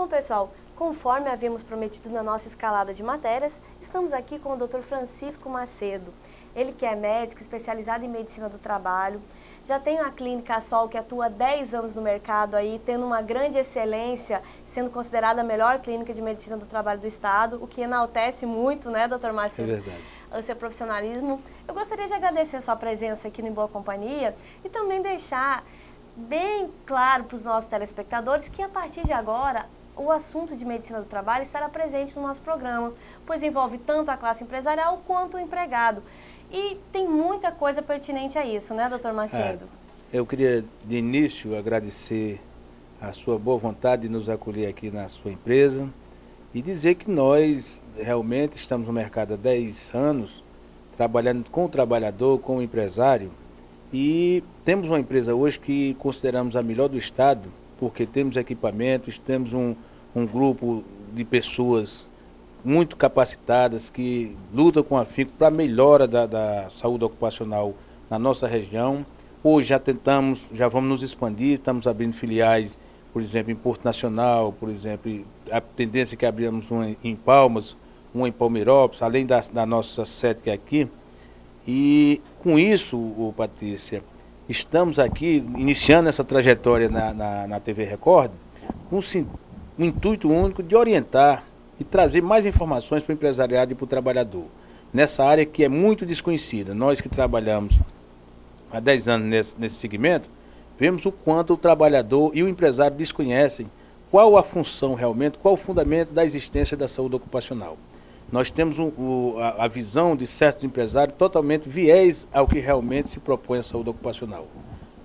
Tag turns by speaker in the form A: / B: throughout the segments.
A: Bom, pessoal, conforme havíamos prometido na nossa escalada de matérias, estamos aqui com o Dr. Francisco Macedo. Ele que é médico especializado em medicina do trabalho, já tem a clínica Assol que atua há 10 anos no mercado aí, tendo uma grande excelência, sendo considerada a melhor clínica de medicina do trabalho do estado, o que enaltece muito, né, Dr. Macedo?
B: É verdade.
A: O seu profissionalismo. Eu gostaria de agradecer a sua presença aqui no Em Boa Companhia e também deixar bem claro para os nossos telespectadores que a partir de agora o assunto de medicina do trabalho estará presente no nosso programa, pois envolve tanto a classe empresarial quanto o empregado. E tem muita coisa pertinente a isso, né, doutor Macedo?
B: Eu queria, de início, agradecer a sua boa vontade de nos acolher aqui na sua empresa e dizer que nós realmente estamos no mercado há 10 anos, trabalhando com o trabalhador, com o empresário, e temos uma empresa hoje que consideramos a melhor do estado, porque temos equipamentos, temos um grupo de pessoas muito capacitadas que lutam com afinco para a melhora da saúde ocupacional na nossa região. Hoje já vamos nos expandir, estamos abrindo filiais, por exemplo, em Porto Nacional, por exemplo, a tendência é que abrimos uma em Palmas, uma em Palmeirópolis, além da nossa sede que é aqui. E com isso, Patrícia, estamos aqui iniciando essa trajetória na TV Record, com o intuito único de orientar e trazer mais informações para o empresariado e para o trabalhador, nessa área que é muito desconhecida. Nós que trabalhamos há 10 anos nesse segmento, vemos o quanto o trabalhador e o empresário desconhecem qual a função realmente, qual o fundamento da existência da saúde ocupacional. Nós temos a visão de certos empresários totalmente viés ao que realmente se propõe a saúde ocupacional.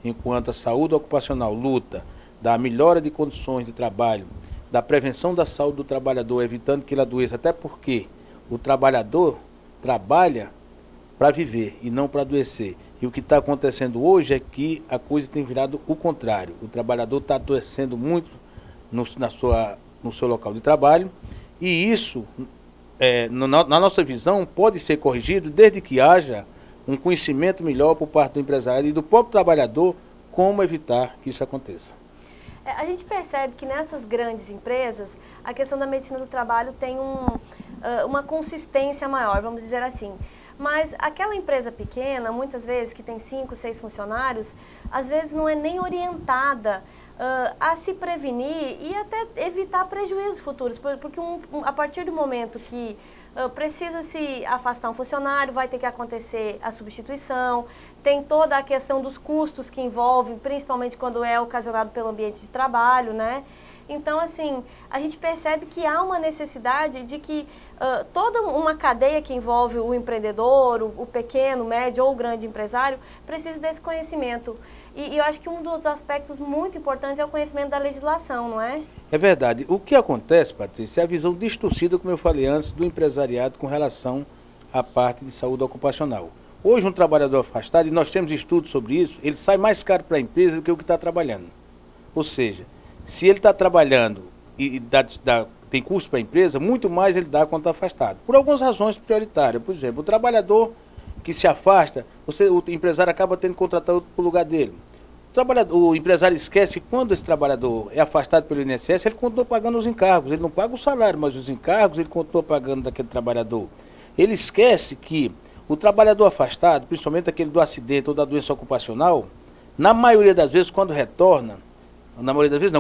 B: Enquanto a saúde ocupacional luta da melhora de condições de trabalho, da prevenção da saúde do trabalhador, evitando que ele adoeça, até porque o trabalhador trabalha para viver e não para adoecer. E o que está acontecendo hoje é que a coisa tem virado o contrário. O trabalhador está adoecendo muito no seu local de trabalho, e isso, na nossa visão, pode ser corrigido desde que haja um conhecimento melhor por parte do empresário e do próprio trabalhador como evitar que isso aconteça.
A: A gente percebe que nessas grandes empresas, a questão da medicina do trabalho tem uma consistência maior, vamos dizer assim. Mas aquela empresa pequena, muitas vezes, que tem 5, 6 funcionários, às vezes não é nem orientada a se prevenir e até evitar prejuízos futuros, porque a partir do momento que precisa se afastar um funcionário, vai ter que acontecer a substituição, tem toda a questão dos custos que envolve, principalmente quando é ocasionado pelo ambiente de trabalho, né? Então, assim, a gente percebe que há uma necessidade de que toda uma cadeia que envolve o empreendedor, o pequeno, médio ou o grande empresário, precisa desse conhecimento. E eu acho que um dos aspectos muito importantes é o conhecimento da legislação, não é?
B: É verdade. O que acontece, Patrícia, é a visão distorcida, como eu falei antes, do empresariado com relação à parte de saúde ocupacional. Hoje, um trabalhador afastado, e nós temos estudos sobre isso, ele sai mais caro para a empresa do que o que está trabalhando. Ou seja, se ele está trabalhando e tem custo para a empresa, muito mais ele dá quando está afastado. Por algumas razões prioritárias. Por exemplo, o trabalhador que se afasta, o empresário acaba tendo que contratar outro para o lugar dele. O empresário esquece que quando esse trabalhador é afastado pelo INSS, ele continua pagando os encargos. Ele não paga o salário, mas os encargos ele continua pagando daquele trabalhador. Ele esquece que o trabalhador afastado, principalmente aquele do acidente ou da doença ocupacional, na maioria das vezes, quando retorna,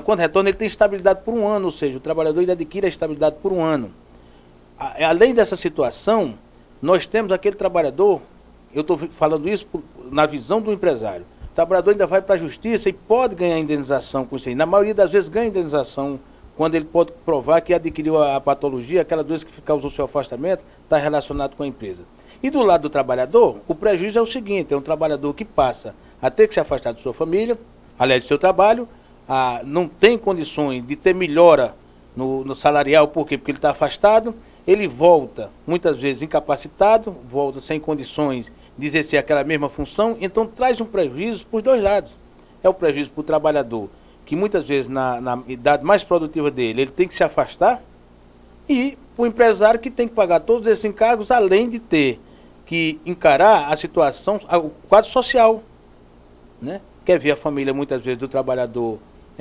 B: quando retorna ele tem estabilidade por um ano, ou seja, o trabalhador ainda adquire a estabilidade por um ano. Além dessa situação, nós temos aquele trabalhador, eu estou falando isso na visão do empresário, o trabalhador ainda vai para a justiça e pode ganhar indenização com isso aí. Na maioria das vezes ganha indenização quando ele pode provar que adquiriu a patologia, aquela doença que causou seu afastamento, está relacionado com a empresa. E do lado do trabalhador, o prejuízo é o seguinte, é um trabalhador que passa a ter que se afastar de sua família, aliás, do seu trabalho, não tem condições de ter melhora no salarial, por quê? Porque ele está afastado, ele volta muitas vezes incapacitado, volta sem condições de exercer aquela mesma função, então traz um prejuízo para os dois lados. É o prejuízo para o trabalhador, que muitas vezes na idade mais produtiva dele, ele tem que se afastar, e para o empresário que tem que pagar todos esses encargos, além de ter que encarar a situação, o quadro social, né? Quer ver a família muitas vezes do trabalhador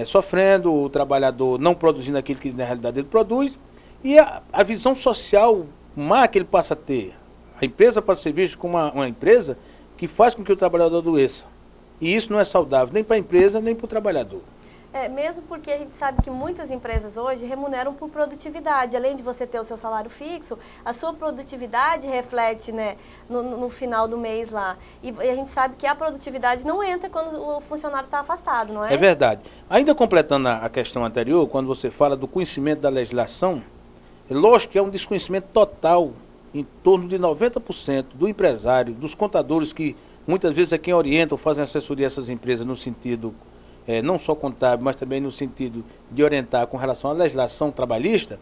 B: sofrendo, o trabalhador não produzindo aquilo que na realidade ele produz, e a visão social má que ele passa a ter. A empresa passa a ser vista como uma empresa que faz com que o trabalhador adoeça. E isso não é saudável nem para a empresa, nem para o trabalhador.
A: Mesmo porque a gente sabe que muitas empresas hoje remuneram por produtividade. Além de você ter o seu salário fixo, a sua produtividade reflete, né, no final do mês lá. E a gente sabe que a produtividade não entra quando o funcionário está afastado, não é?
B: É verdade. Ainda completando a questão anterior, quando você fala do conhecimento da legislação, é lógico que é um desconhecimento total, em torno de 90% do empresário, dos contadores, que muitas vezes é quem orienta ou fazem assessoria a essas empresas no sentido não só contábil, mas também no sentido de orientar com relação à legislação trabalhista.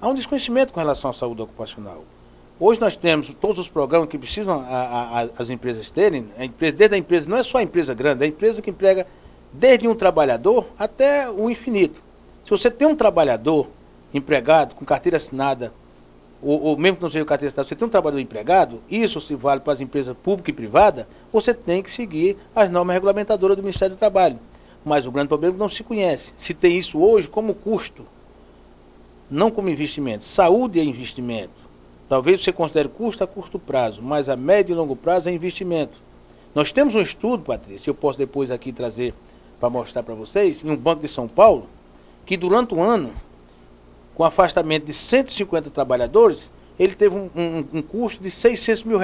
B: Há um desconhecimento com relação à saúde ocupacional. Hoje nós temos todos os programas que precisam as empresas terem. Desde a empresa, não é só a empresa grande, é a empresa que emprega desde um trabalhador até o infinito. Se você tem um trabalhador empregado com carteira assinada, ou mesmo que não seja carteira assinada, você tem um trabalhador empregado, isso se vale para as empresas públicas e privadas, você tem que seguir as normas regulamentadoras do Ministério do Trabalho. Mas o grande problema é que não se conhece. Se tem isso hoje como custo, não como investimento. Saúde é investimento. Talvez você considere custo a curto prazo, mas a médio e longo prazo é investimento. Nós temos um estudo, Patrícia, eu posso depois aqui trazer para mostrar para vocês, em um banco de São Paulo, que durante um ano, com afastamento de 150 trabalhadores, ele teve um custo de R$600 mil.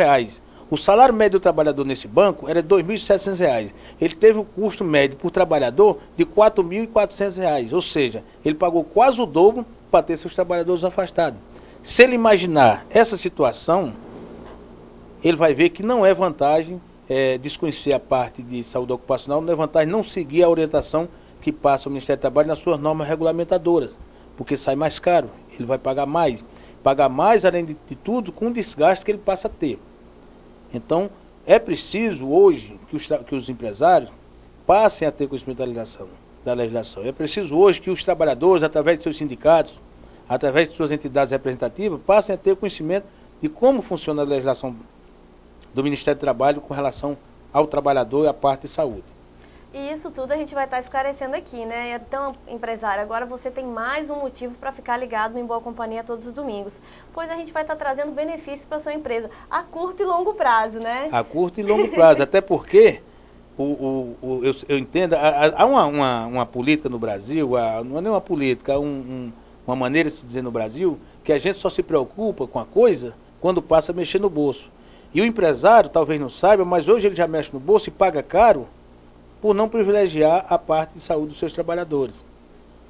B: O salário médio do trabalhador nesse banco era de R$2.700. Ele teve o custo médio por trabalhador de R$4.400. Ou seja, ele pagou quase o dobro para ter seus trabalhadores afastados. Se ele imaginar essa situação, ele vai ver que não é vantagem desconhecer a parte de saúde ocupacional, não é vantagem não seguir a orientação que passa o Ministério do Trabalho nas suas normas regulamentadoras, porque sai mais caro, ele vai pagar mais além de tudo com o desgaste que ele passa a ter. Então, é preciso hoje que os empresários passem a ter conhecimento da legislação. É preciso hoje que os trabalhadores, através de seus sindicatos, através de suas entidades representativas, passem a ter conhecimento de como funciona a legislação do Ministério do Trabalho com relação ao trabalhador e à parte de saúde.
A: E isso tudo a gente vai estar esclarecendo aqui, né? Então, empresário, agora você tem mais um motivo para ficar ligado no Em Boa Companhia todos os domingos, pois a gente vai estar trazendo benefícios para a sua empresa, a curto e longo prazo, né? A curto e longo prazo, até porque, eu entendo, há uma política no Brasil, não é nem uma política, há uma maneira de se dizer no Brasil, que a gente só se preocupa com a coisa quando passa a mexer no bolso. E o empresário, talvez não saiba, mas hoje ele já mexe no bolso e paga caro, por não privilegiar a parte de saúde dos seus trabalhadores.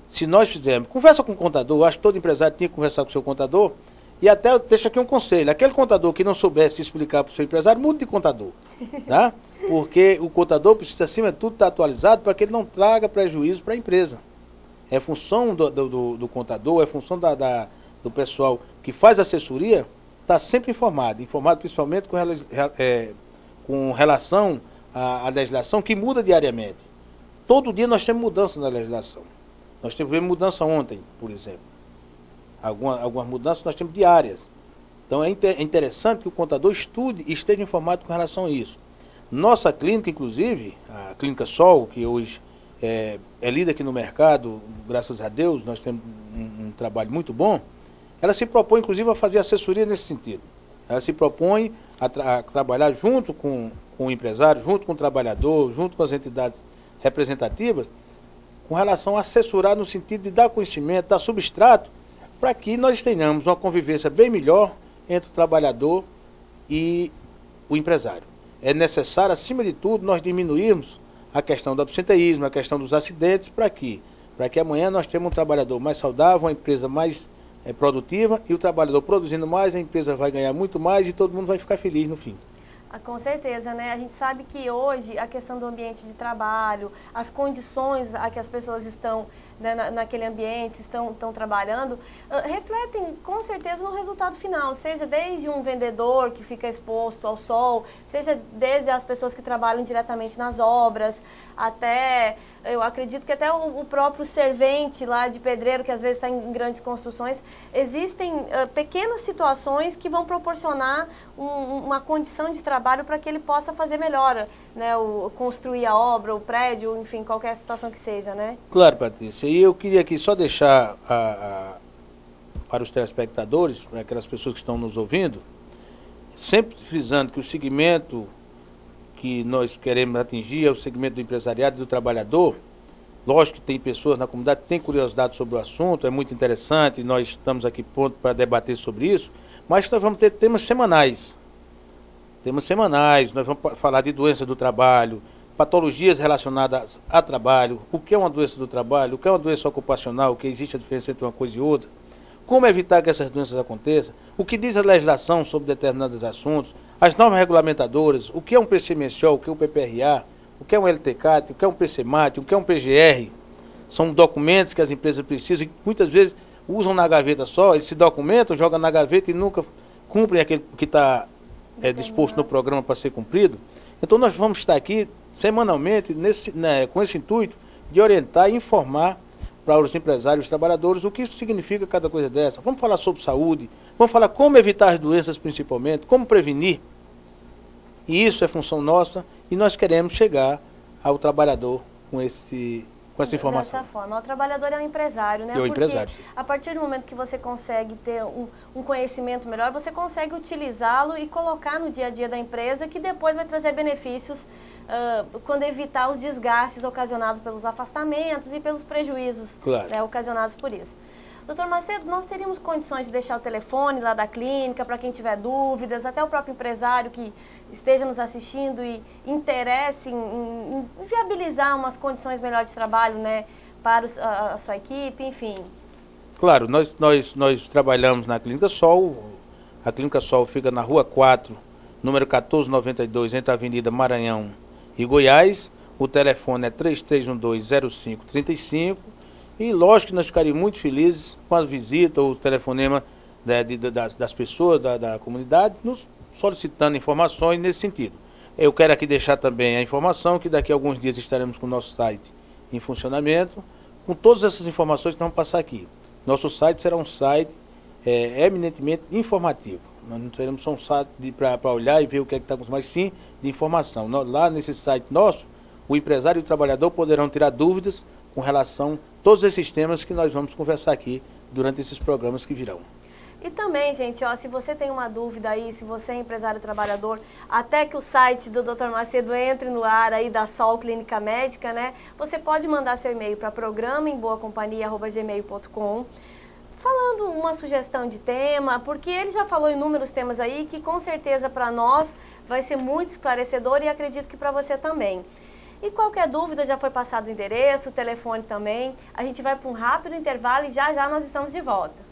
A: Se nós fizermos, conversa com o contador, acho que todo empresário tinha que conversar com o seu contador, e até deixa aqui um conselho, aquele contador que não soubesse explicar para o seu empresário, mude de contador, tá? Porque o contador precisa, acima de tudo, estar atualizado para que ele não traga prejuízo para a empresa. É função do contador, é função do pessoal que faz assessoria, estar sempre informado principalmente com relação a legislação que muda diariamente. Todo dia nós temos mudança na legislação. Nós tivemos mudança ontem, por exemplo. Algumas mudanças nós temos diárias. Então é interessante que o contador estude e esteja informado com relação a isso. Nossa clínica, inclusive, a Clínica Sol, que hoje é líder aqui no mercado, graças a Deus, nós temos um trabalho muito bom, ela se propõe, inclusive, a fazer assessoria nesse sentido. Ela se propõe a trabalhar junto com o empresário, junto com o trabalhador, junto com as entidades representativas, com relação a assessorar no sentido de dar conhecimento, dar substrato, para que nós tenhamos uma convivência bem melhor entre o trabalhador e o empresário. É necessário, acima de tudo, nós diminuirmos a questão do absenteísmo, a questão dos acidentes, para que amanhã nós tenhamos um trabalhador mais saudável, uma empresa mais produtiva, e o trabalhador produzindo mais, a empresa vai ganhar muito mais e todo mundo vai ficar feliz no fim. Com certeza, né? A gente sabe que hoje a questão do ambiente de trabalho, as condições a que as pessoas estão, né, naquele ambiente, estão trabalhando, refletem com certeza no resultado final, seja desde um vendedor que fica exposto ao sol, seja desde as pessoas que trabalham diretamente nas obras, até, eu acredito que até o próprio servente lá de pedreiro, que às vezes está em grandes construções, existem pequenas situações que vão proporcionar uma condição de trabalho para que ele possa fazer melhor, né, construir a obra, o prédio, enfim, qualquer situação que seja, né?
B: Claro, Patrícia. E eu queria aqui só deixar para os telespectadores, para aquelas pessoas que estão nos ouvindo, sempre frisando que o segmento que nós queremos atingir é o segmento do empresariado e do trabalhador. Lógico que tem pessoas na comunidade que têm curiosidade sobre o assunto, é muito interessante, nós estamos aqui prontos para debater sobre isso, mas nós vamos ter temas semanais. Temas semanais, nós vamos falar de doenças do trabalho, patologias relacionadas a trabalho, o que é uma doença do trabalho, o que é uma doença ocupacional, o que existe a diferença entre uma coisa e outra, como evitar que essas doenças aconteçam, o que diz a legislação sobre determinados assuntos, as normas regulamentadoras, o que é um PCMSO, o que é um PPRA, o que é um LTCAT, o que é um PCMAT, o que é um PGR. São documentos que as empresas precisam e muitas vezes usam na gaveta só, esse documento joga na gaveta e nunca cumprem aquele que está disposto no programa para ser cumprido. Então nós vamos estar aqui semanalmente com esse intuito de orientar e informar para os empresários e os trabalhadores o que significa cada coisa dessa. Vamos falar sobre saúde, vamos falar como evitar as doenças principalmente, como prevenir. E isso é função nossa e nós queremos chegar ao trabalhador com essa informação.
A: Dessa forma, o trabalhador é um empresário, né?
B: É o empresário, sim.
A: A partir do momento que você consegue ter um conhecimento melhor, você consegue utilizá-lo e colocar no dia a dia da empresa, que depois vai trazer benefícios quando evitar os desgastes ocasionados pelos afastamentos e pelos prejuízos,
B: claro,
A: né, ocasionados por isso. Doutor Macedo, nós teríamos condições de deixar o telefone lá da clínica para quem tiver dúvidas, até o próprio empresário que esteja nos assistindo e interesse em viabilizar umas condições melhores de trabalho, né, para a sua equipe, enfim.
B: Claro, nós trabalhamos na Clínica Sol. A Clínica Sol fica na Rua 4, número 1492, entre a Avenida Maranhão e Goiás. O telefone é 3312-0535. E lógico que nós ficaríamos muito felizes com a visita ou o telefonema das pessoas da comunidade, nos solicitando informações nesse sentido. Eu quero aqui deixar também a informação que daqui a alguns dias estaremos com o nosso site em funcionamento, com todas essas informações que vamos passar aqui. Nosso site será um site eminentemente informativo. Nós não teremos só um site para olhar e ver o que é que está acontecendo, mas sim de informação. Lá nesse site nosso, o empresário e o trabalhador poderão tirar dúvidas com relação a todos esses temas que nós vamos conversar aqui durante esses programas que virão.
A: E também, gente, ó, se você tem uma dúvida aí, se você é empresário trabalhador, até que o site do Dr. Macedo entre no ar aí da Sol Clínica Médica, né? Você pode mandar seu e-mail para programaemboacompanhia@gmail.com, falando uma sugestão de tema, porque ele já falou inúmeros temas aí que com certeza para nós vai ser muito esclarecedor e acredito que para você também. E qualquer dúvida, já foi passado o endereço, o telefone também. A gente vai para um rápido intervalo e já nós estamos de volta.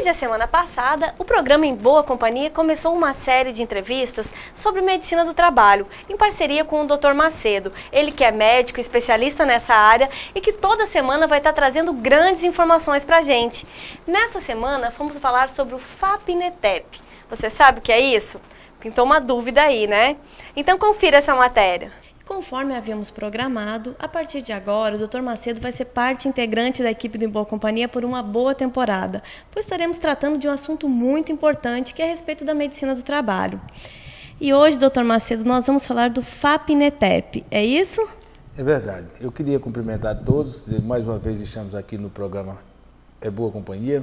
A: Desde a semana passada, o programa Em Boa Companhia começou uma série de entrevistas sobre medicina do trabalho, em parceria com o Dr. Macedo. Ele que é médico, especialista nessa área e que toda semana vai estar trazendo grandes informações para a gente. Nessa semana, vamos falar sobre o FAPNETEP. Você sabe o que é isso? Pintou uma dúvida aí, né? Então confira essa matéria. Conforme havíamos programado, a partir de agora, o Dr. Macedo vai ser parte integrante da equipe do Em Boa Companhia por uma boa temporada, pois estaremos tratando de um assunto muito importante, que é a respeito da medicina do trabalho. E hoje, Dr. Macedo, nós vamos falar do FAPNETEP, é isso?
B: É verdade. Eu queria cumprimentar todos, mais uma vez estamos aqui no programa Em Boa Companhia,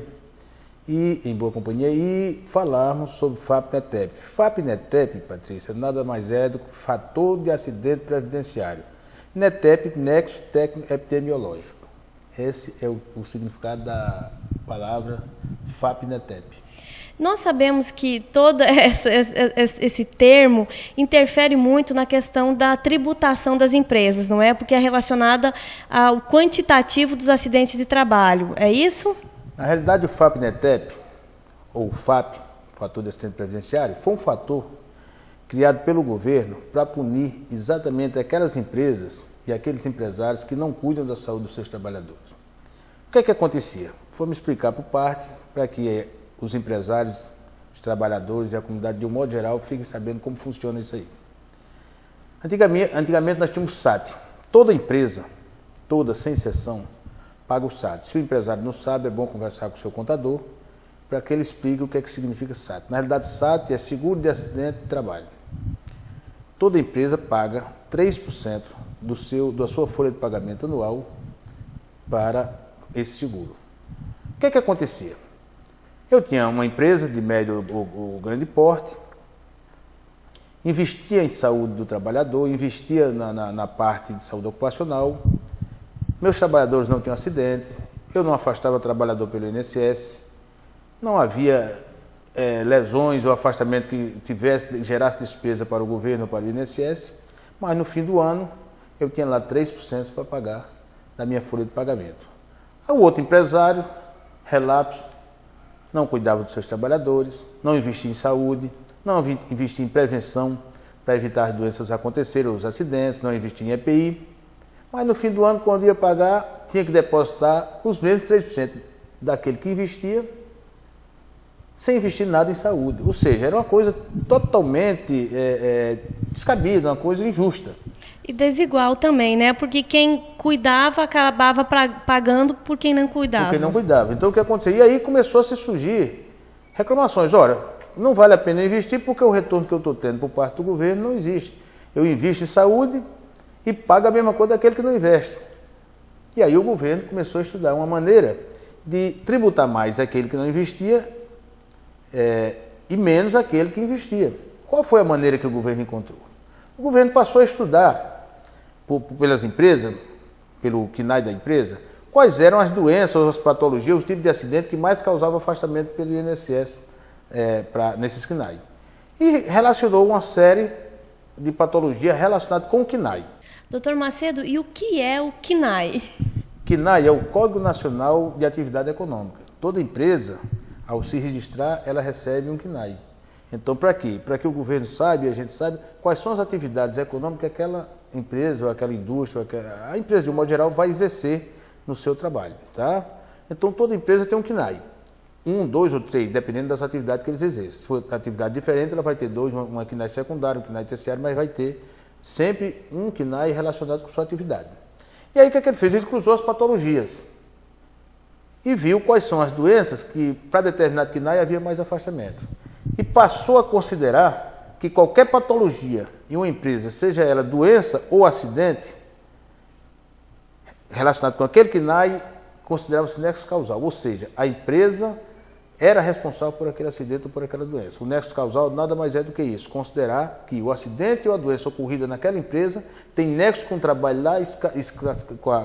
B: e falarmos sobre o FAPNETEP. FAPNETEP, Patrícia, nada mais é do que fator de acidente previdenciário. NETEP, nexo técnico epidemiológico. Esse é o significado da palavra FAPNETEP.
A: Nós sabemos que todo esse termo interfere muito na questão da tributação das empresas, não é? Porque é relacionada ao quantitativo dos acidentes de trabalho, é isso?
B: Na realidade, o FAPNETEP, ou FAP, fator de acidente previdenciário, foi um fator criado pelo governo para punir exatamente aquelas empresas e aqueles empresários que não cuidam da saúde dos seus trabalhadores. O que é que acontecia? Vamos explicar por parte, para que os empresários, os trabalhadores e a comunidade de um modo geral fiquem sabendo como funciona isso aí. Antigamente nós tínhamos SAT. Toda empresa, toda, sem exceção, paga o SAT. Se o empresário não sabe, é bom conversar com o seu contador para que ele explique o que é que significa SAT. Na realidade, SAT é seguro de acidente de trabalho. Toda empresa paga 3% da sua folha de pagamento anual para esse seguro. O que é que acontecia? Eu tinha uma empresa de médio ou grande porte, investia em saúde do trabalhador, investia na parte de saúde ocupacional. Meus trabalhadores não tinham acidente, eu não afastava trabalhador pelo INSS, não havia lesões ou afastamento que gerasse despesa para o governo ou para o INSS, mas no fim do ano eu tinha lá 3% para pagar da minha folha de pagamento. O outro empresário, relapso, não cuidava dos seus trabalhadores, não investia em saúde, não investia em prevenção para evitar as doenças acontecerem, os acidentes, não investia em EPI. Mas no fim do ano, quando ia pagar, tinha que depositar os mesmos 3% daquele que investia, sem investir nada em saúde. Ou seja, era uma coisa totalmente descabida, uma coisa injusta.
A: E desigual também, né? Porque quem cuidava acabava pagando por quem não cuidava.
B: Por quem não cuidava. Então o que aconteceu? E aí começou a se surgir reclamações. Ora, não vale a pena investir porque o retorno que eu estou tendo por parte do governo não existe. Eu invisto em saúde e paga a mesma coisa daquele que não investe. E aí o governo começou a estudar uma maneira de tributar mais aquele que não investia e menos aquele que investia. Qual foi a maneira que o governo encontrou? O governo passou a estudar pelas empresas, pelo CNAE da empresa, quais eram as doenças, as patologias, os tipos de acidente que mais causavam afastamento pelo INSS nesses CNAE. E relacionou uma série de patologias relacionadas com o CNAE.
A: Doutor Macedo, e o que é o CNAE?
B: CNAE é o Código Nacional de Atividade Econômica. Toda empresa, ao se registrar, ela recebe um CNAE. Então, para quê? Para que o governo saiba e a gente saiba quais são as atividades econômicas que aquela empresa, ou aquela indústria, a empresa, de um modo geral, vai exercer no seu trabalho. Tá? Então, toda empresa tem um CNAE. 1, 2 ou 3, dependendo das atividades que eles exercem. Se for atividade diferente, ela vai ter 2, uma CNAE secundária, um CNAE terciário, mas vai ter sempre um CNAE relacionado com sua atividade. E aí o que ele fez? Ele cruzou as patologias e viu quais são as doenças que para determinado CNAE havia mais afastamento. E passou a considerar que qualquer patologia em uma empresa, seja ela doença ou acidente, relacionado com aquele CNAE, considerava-se nexo causal, ou seja, a empresa era responsável por aquele acidente ou por aquela doença. O nexo causal nada mais é do que isso, considerar que o acidente ou a doença ocorrida naquela empresa tem nexo com o trabalho lá e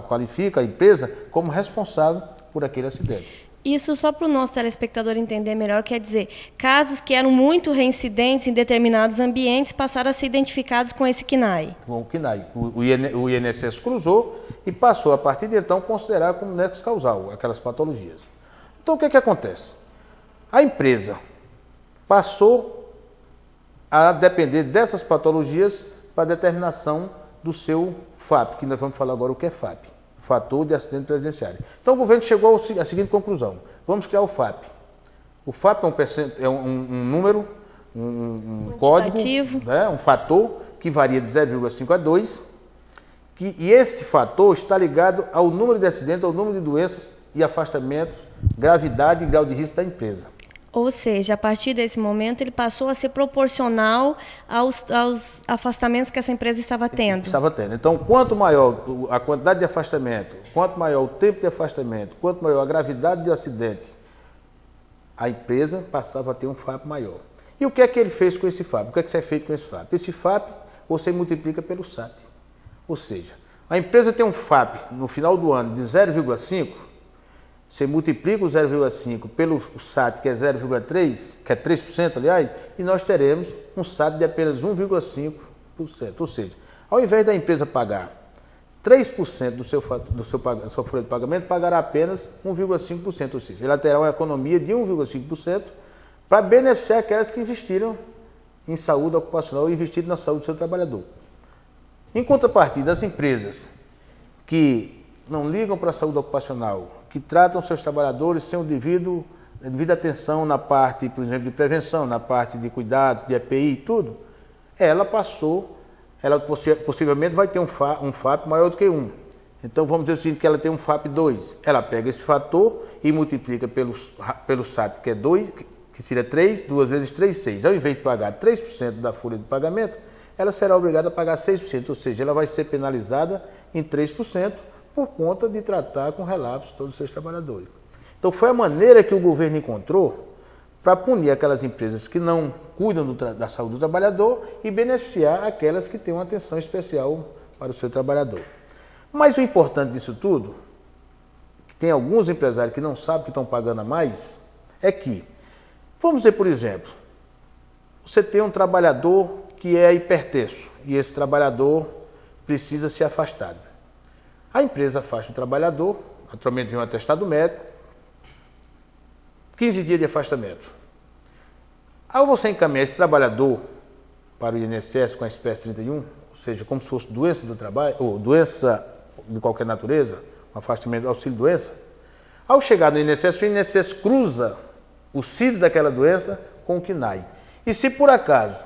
B: qualifica a empresa como responsável por aquele acidente.
A: Isso só para o nosso telespectador entender melhor, quer dizer, casos que eram muito reincidentes em determinados ambientes passaram a ser identificados com esse CNAE.
B: Com o CNAE. O INSS cruzou e passou, a partir de então, a considerar como nexo causal aquelas patologias. Então, o que acontece? A empresa passou a depender dessas patologias para a determinação do seu FAP, que nós vamos falar agora o que é FAP, fator de acidente previdenciário. Então o governo chegou à seguinte conclusão: vamos criar o FAP. O FAP é um número, um código, né, um fator que varia de 0,5 a 2, e esse fator está ligado ao número de acidentes, ao número de doenças e afastamento, gravidade e grau de risco da empresa.
A: Ou seja, a partir desse momento ele passou a ser proporcional aos afastamentos que essa empresa estava tendo.
B: Então, quanto maior a quantidade de afastamento, quanto maior o tempo de afastamento, quanto maior a gravidade do acidente, a empresa passava a ter um FAP maior. E o que é que ele fez com esse FAP? O que é que você é feito com esse FAP? Esse FAP você multiplica pelo SAT. Ou seja, a empresa tem um FAP no final do ano de 0,5, você multiplica o 0,5 pelo SAT, que é 0,3, que é 3%, aliás, e nós teremos um SAT de apenas 1,5%. Ou seja, ao invés da empresa pagar 3% da sua folha de pagamento, pagará apenas 1,5%. Ou seja, ela terá uma economia de 1,5% para beneficiar aquelas que investiram em saúde ocupacional e investiram na saúde do seu trabalhador. Em contrapartida, as empresas que não ligam para a saúde ocupacional, que tratam seus trabalhadores sem devida atenção na parte, por exemplo, de prevenção, na parte de cuidado, de EPI e tudo, ela possivelmente vai ter um FAP maior do que 1. Então vamos dizer o seguinte, que ela tem um FAP 2. Ela pega esse fator e multiplica pelo SAT, que é 2, que seria 3, 2 vezes 3, 6. Ao invés de pagar 3% da folha de pagamento, ela será obrigada a pagar 6%, ou seja, ela vai ser penalizada em 3%, por conta de tratar com relapso todos os seus trabalhadores. Então foi a maneira que o governo encontrou para punir aquelas empresas que não cuidam da saúde do trabalhador e beneficiar aquelas que têm uma atenção especial para o seu trabalhador. Mas o importante disso tudo, que tem alguns empresários que não sabem que estão pagando a mais, é que, vamos dizer, por exemplo, você tem um trabalhador que é hipertenso e esse trabalhador precisa ser afastado. A empresa afasta o trabalhador, naturalmente de um atestado médico, 15 dias de afastamento. Ao você encaminhar esse trabalhador para o INSS com a espécie 31, ou seja, como se fosse doença do trabalho, ou doença de qualquer natureza, um afastamento auxílio-doença, ao chegar no INSS, o INSS cruza o CID daquela doença com o CNAE. E se por acaso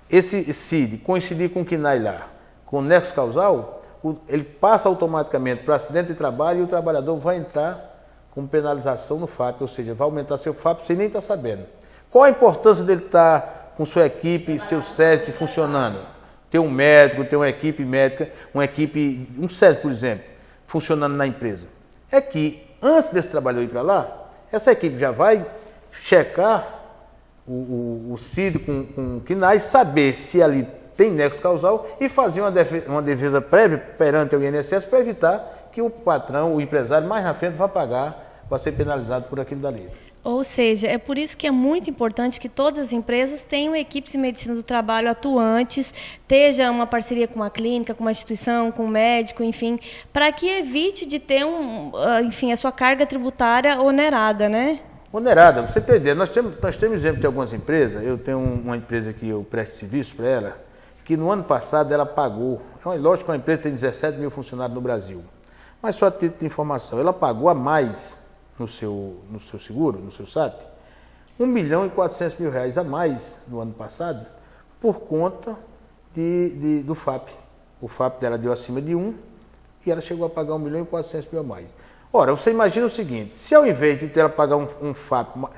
B: esse CID coincidir com o CNAE lá, com o nexo causal, ele passa automaticamente para acidente de trabalho e o trabalhador vai entrar com penalização no FAP, ou seja, vai aumentar seu FAP sem nem estar sabendo. Qual a importância dele estar com sua equipe, seu CERT funcionando? Ter um médico, ter uma equipe médica, um CERT, por exemplo, funcionando na empresa. É que, antes desse trabalhador ir para lá, essa equipe já vai checar o CID com o CNAE, saber se ali tem nexo causal e fazer uma defesa prévia perante o INSS para evitar que o patrão, o empresário, mais na frente vai ser penalizado por aquilo dali.
A: Ou seja, é por isso que é muito importante que todas as empresas tenham equipes de medicina do trabalho atuantes, esteja uma parceria com uma clínica, com uma instituição, com um médico, enfim, para que evite de ter a sua carga tributária onerada, né?
B: Onerada, você tem ideia, nós temos exemplo de algumas empresas, eu tenho uma empresa que eu presto serviço para ela, que no ano passado ela pagou, lógico que uma empresa tem 17 mil funcionários no Brasil, mas só a título de informação, ela pagou a mais no seu seguro, no seu SAT, R$1.400.000 a mais no ano passado, por conta do FAP. O FAP dela deu acima de 1 e ela chegou a pagar R$1.400.000 a mais. Ora, você imagina o seguinte, se ao invés de ela pagar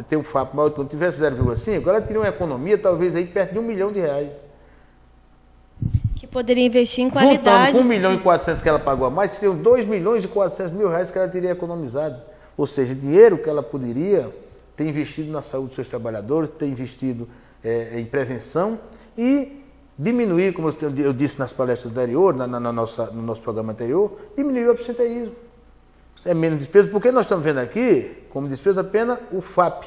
B: ter um FAP maior, quando tivesse 0,5, ela teria uma economia talvez aí perto de R$1 milhão.
A: Que poderia investir em qualidade.
B: Juntando com R$1.400.000 que ela pagou a mais, seriam R$2.400.000 que ela teria economizado. Ou seja, dinheiro que ela poderia ter investido na saúde dos seus trabalhadores, ter investido em prevenção e diminuir, como eu disse nas palestras anteriores, no nosso programa anterior, diminuir o absenteísmo. É menos despesa, porque nós estamos vendo aqui, como despesa apenas o FAP,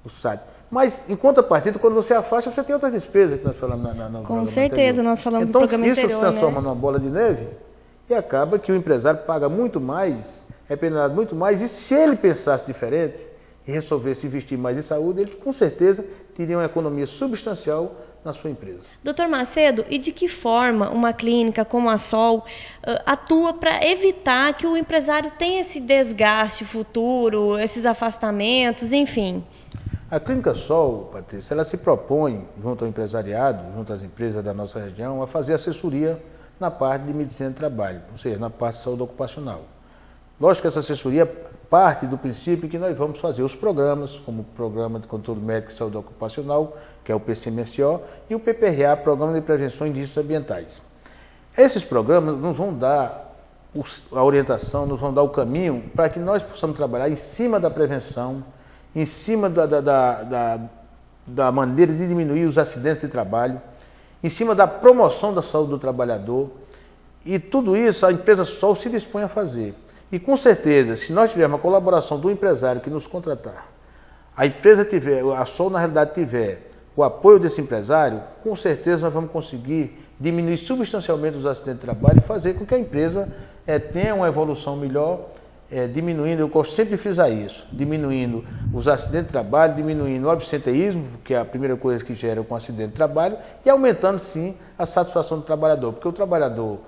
B: o SAT. Mas, em contrapartida, quando você afasta, você tem outras despesas que nós falamos no
A: Com certeza,
B: anterior.
A: Nós falamos no programa anterior.
B: Então, isso se transforma numa bola de neve e acaba que o empresário paga muito mais, é penalizado muito mais, e se ele pensasse diferente, e resolvesse investir mais em saúde, eles com certeza teriam uma economia substancial na sua empresa.
A: Doutor Macedo, e de que forma uma clínica como a Sol atua para evitar que o empresário tenha esse desgaste futuro, esses afastamentos, enfim?
B: A Clínica Sol, Patrícia, ela se propõe, junto ao empresariado, junto às empresas da nossa região, a fazer assessoria na parte de medicina do trabalho, ou seja, na parte de saúde ocupacional. Lógico que essa assessoria parte do princípio que nós vamos fazer os programas, como o Programa de Controle Médico e Saúde Ocupacional, que é o PCMSO, e o PPRA, Programa de Prevenção de Riscos Ambientais. Esses programas nos vão dar a orientação, nos vão dar o caminho para que nós possamos trabalhar em cima da prevenção, em cima da maneira de diminuir os acidentes de trabalho, em cima da promoção da saúde do trabalhador, e tudo isso a empresa Sol se dispõe a fazer. E com certeza, se nós tivermos a colaboração do empresário que nos contratar, a Sol na realidade tiver o apoio desse empresário, com certeza nós vamos conseguir diminuir substancialmente os acidentes de trabalho e fazer com que a empresa tenha uma evolução melhor, diminuindo, eu gosto sempre de frisar isso, diminuindo os acidentes de trabalho, diminuindo o absenteísmo, que é a primeira coisa que gera com acidente de trabalho, e aumentando sim a satisfação do trabalhador, porque o trabalhador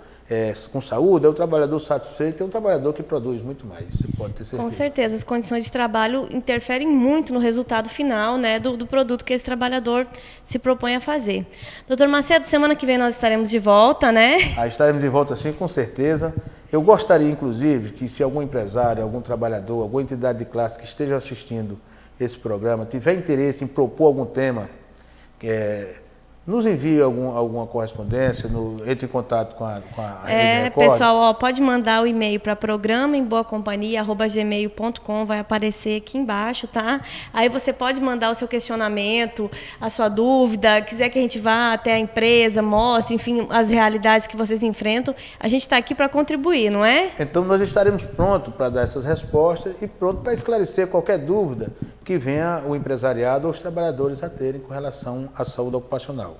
B: com saúde é o trabalhador satisfeito, é um trabalhador que produz muito mais, você pode ter certeza.
A: Com certeza, as condições de trabalho interferem muito no resultado final, né, do produto que esse trabalhador se propõe a fazer. Doutor Macedo, semana que vem nós estaremos de volta, né?
B: Estaremos de volta sim, com certeza. Eu gostaria, inclusive, que se algum empresário, algum trabalhador, alguma entidade de classe que esteja assistindo esse programa, tiver interesse em propor algum tema, nos envie alguma correspondência, entre em contato com a Rede Record.
A: Pessoal, pode mandar o e-mail para programaemboacompanhia@gmail.com, vai aparecer aqui embaixo, tá? Aí você pode mandar o seu questionamento, a sua dúvida, quiser que a gente vá até a empresa, mostre, enfim, as realidades que vocês enfrentam, a gente está aqui para contribuir, não é?
B: Então nós estaremos prontos para dar essas respostas e prontos para esclarecer qualquer dúvida que venha o empresariado ou os trabalhadores a terem com relação à saúde ocupacional.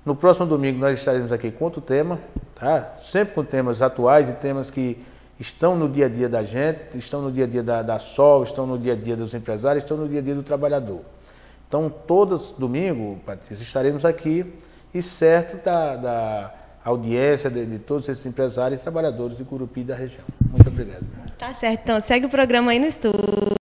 B: No próximo domingo nós estaremos aqui com outro tema, tá? Sempre com temas atuais e temas que estão no dia a dia da gente, estão no dia a dia da Sol, estão no dia a dia dos empresários, estão no dia a dia do trabalhador. Então, todos domingo, Patrícia, estaremos aqui e certo da audiência de todos esses empresários e trabalhadores de Curupi e da região. Muito obrigado.
A: Tá certo, então segue o programa aí no estúdio.